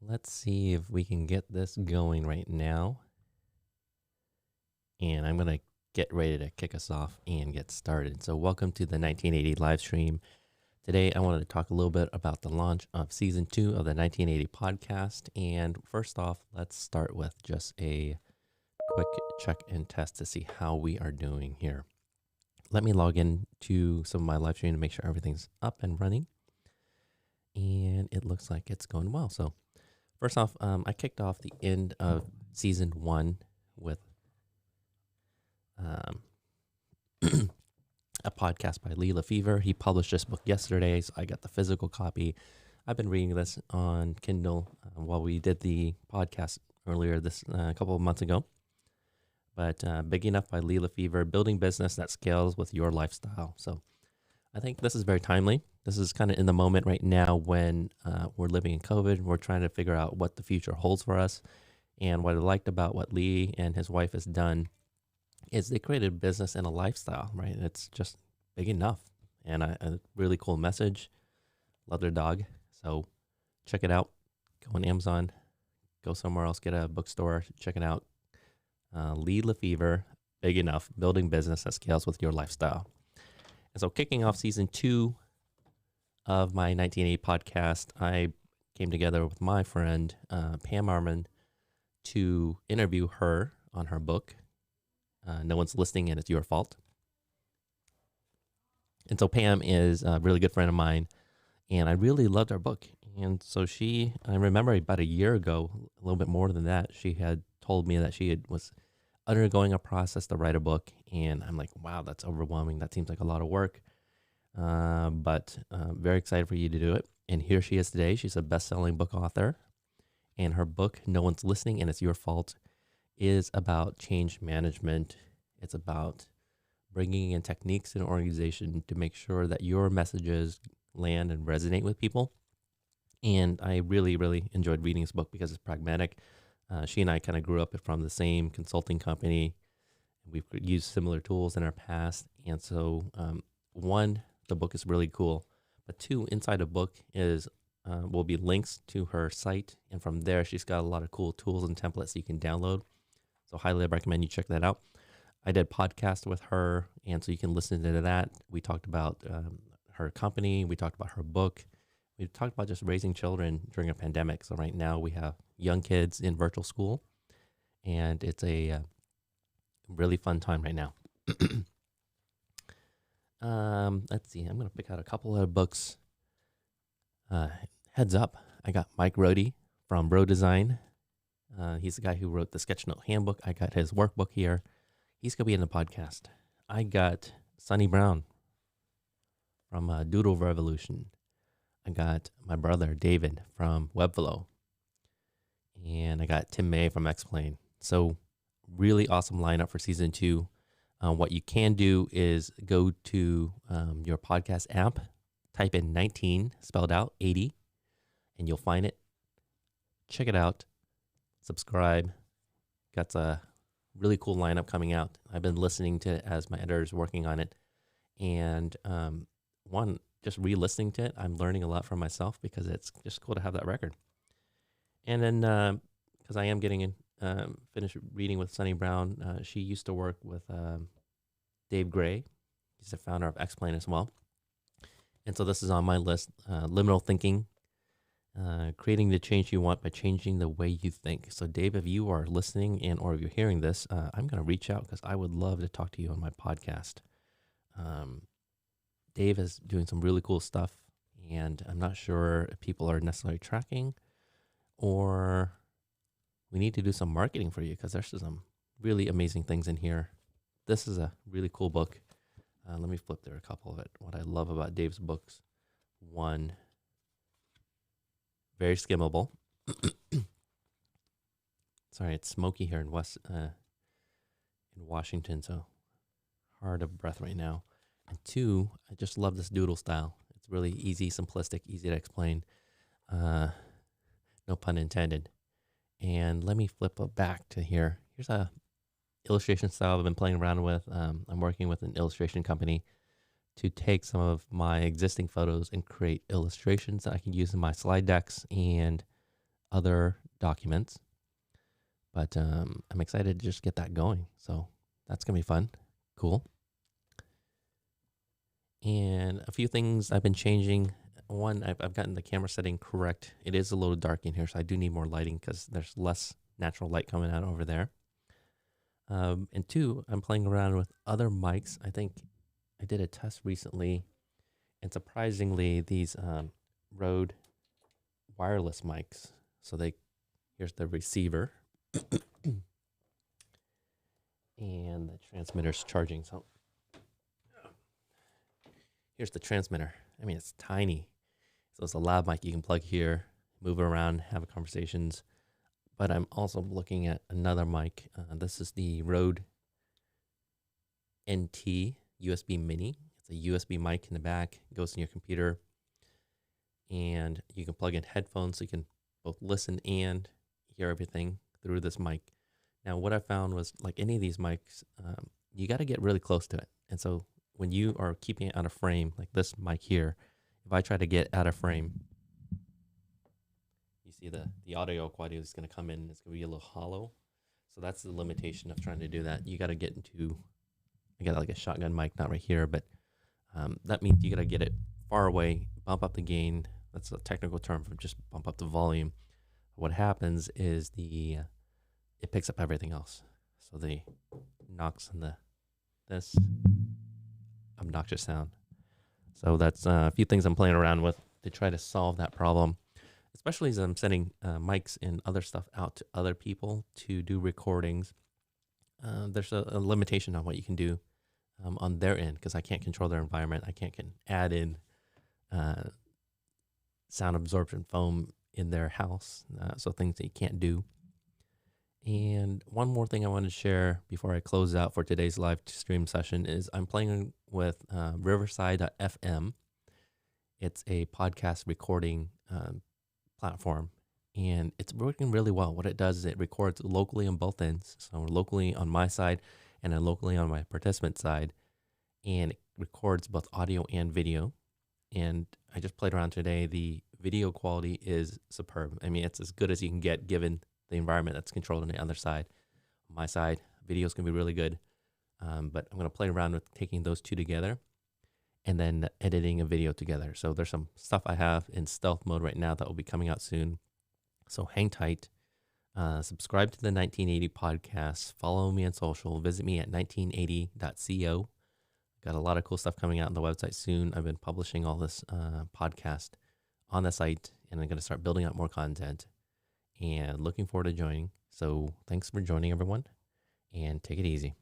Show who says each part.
Speaker 1: Let's see if we can get this going right now. And I'm going to get ready to kick us off and get started. So, welcome to the 1980 live stream. Today, I wanted to talk a little bit about the launch of season 2 of the 1980 podcast. And first off, let's start with just a quick check and test to see how we are doing here. Let me log in to some of my live stream to make sure everything's up and running. And it looks like it's going well. So, first off, I kicked off the end of season 1 with a podcast by Lee Lefevre. He published this book yesterday, so I got the physical copy. I've been reading this on Kindle while we did the podcast earlier this a couple of months ago. But Big Enough by Lee Lefevre, building business that scales with your lifestyle. So I think this is very timely. This is kind of in the moment right now when we're living in COVID. And we're trying to figure out what the future holds for us. And what I liked about what Lee and his wife has done is they created a business and a lifestyle, right? It's just big enough. And a really cool message. Love their dog. So check it out. Go on Amazon. Go somewhere else. Get a bookstore. Check it out. Lee Lefevre, Big Enough, building business that scales with your lifestyle. And so kicking off season 2 of my 1980 podcast, I came together with my friend, Pam Arman, to interview her on her book, No One's Listening and It's Your Fault. And so Pam is a really good friend of mine, and I really loved her book. And so I remember about a year ago, a little bit more than that, she had told me that was undergoing a process to write a book. And I'm like, wow, that's overwhelming. That seems like a lot of work. But very excited for you to do it. And here she is today. She's a best-selling book author. And her book, No One's Listening and It's Your Fault, is about change management. It's about bringing in techniques in an organization to make sure that your messages land and resonate with people. And I really, really enjoyed reading this book because it's pragmatic. She and I kind of grew up from the same consulting company. We've used similar tools in our past. And so, one, the book is really cool. But two, inside the book will be links to her site. And from there, she's got a lot of cool tools and templates you can download. So highly recommend you check that out. I did a podcast with her, and so you can listen to that. We talked about her company. We talked about her book. We talked about just raising children during a pandemic. So right now we have young kids in virtual school, and it's a really fun time right now. Let's see. I'm going to pick out a couple of books. Heads up, I got Mike Rohde from Bro Design. He's the guy who wrote the Sketchnote Handbook. I got his workbook here. He's going to be in the podcast. I got Sonny Brown from Doodle Revolution. I got my brother, David, from Webflow. And I got Tim May from Explain. So really awesome lineup for season 2. What you can do is go to your podcast app, type in 19, spelled out, 80, and you'll find it. Check it out. Subscribe. Got a really cool lineup coming out. I've been listening to it as my editor is working on it. And just re-listening to it, I'm learning a lot from myself because it's just cool to have that record. And then, because I am getting finished reading with Sonny Brown, she used to work with Dave Gray. He's the founder of Explain as well. And so this is on my list, Liminal Thinking, creating the change you want by changing the way you think. So Dave, if you are listening or if you're hearing this, I'm going to reach out because I would love to talk to you on my podcast. Dave is doing some really cool stuff, and I'm not sure if people are necessarily tracking, or we need to do some marketing for you because there's some really amazing things in here. This is a really cool book. Let me flip through a couple of it. What I love about Dave's books, one, very skimmable. Sorry, it's smoky here in Washington, so hard of breath right now. And two, I just love this doodle style. It's really easy, simplistic, easy to explain. No pun intended. And let me flip it back to here. Here's a illustration style I've been playing around with. I'm working with an illustration company to take some of my existing photos and create illustrations that I can use in my slide decks. And other documents. But I'm excited to just get that going. So that's going to be fun. Cool. And a few things I've been changing. One, I've gotten the camera setting correct. It is a little dark in here, so I do need more lighting because there's less natural light coming out over there. And two, I'm playing around with other mics. I think I did a test recently, and surprisingly, these Rode wireless mics. So here's the receiver, and the transmitter's charging. So here's the transmitter. I mean, it's tiny. So it's a lav mic you can plug here, move it around, have conversations. But I'm also looking at another mic. This is the Rode NT USB Mini. It's a USB mic in the back. It goes in your computer. And you can plug in headphones so you can both listen and hear everything through this mic. Now, what I found was, like any of these mics, you got to get really close to it. And so when you are keeping it out of frame, like this mic here, if I try to get out of frame, you see the audio quality is going to come in. It's going to be a little hollow. So that's the limitation of trying to do that. You got to get into, I got like a shotgun mic, not right here, but that means you got to get it far away, bump up the gain. That's a technical term for just bump up the volume. What happens is it picks up everything else. So the knocks and this obnoxious sound. So that's a few things I'm playing around with to try to solve that problem, especially as I'm sending mics and other stuff out to other people to do recordings. There's a limitation on what you can do on their end because I can't control their environment. I can't add in sound absorption foam in their house, so things that you can't do. And one more thing I wanted to share before I close out for today's live stream session is I'm playing with Riverside.fm. It's a podcast recording platform, and it's working really well. What it does is it records locally on both ends, so locally on my side and then locally on my participant side, and it records both audio and video. And I just played around today. The video quality is superb. I mean, it's as good as you can get given the environment that's controlled on the other side. On my side, video is going to be really good. But I'm going to play around with taking those two together and then editing a video together. So there's some stuff I have in stealth mode right now that will be coming out soon. So hang tight. Subscribe to the 1980 podcast. Follow me on social. Visit me at 1980.co. Got a lot of cool stuff coming out on the website soon. I've been publishing all this podcast on the site, and I'm going to start building out more content and looking forward to joining. So thanks for joining, everyone, and take it easy.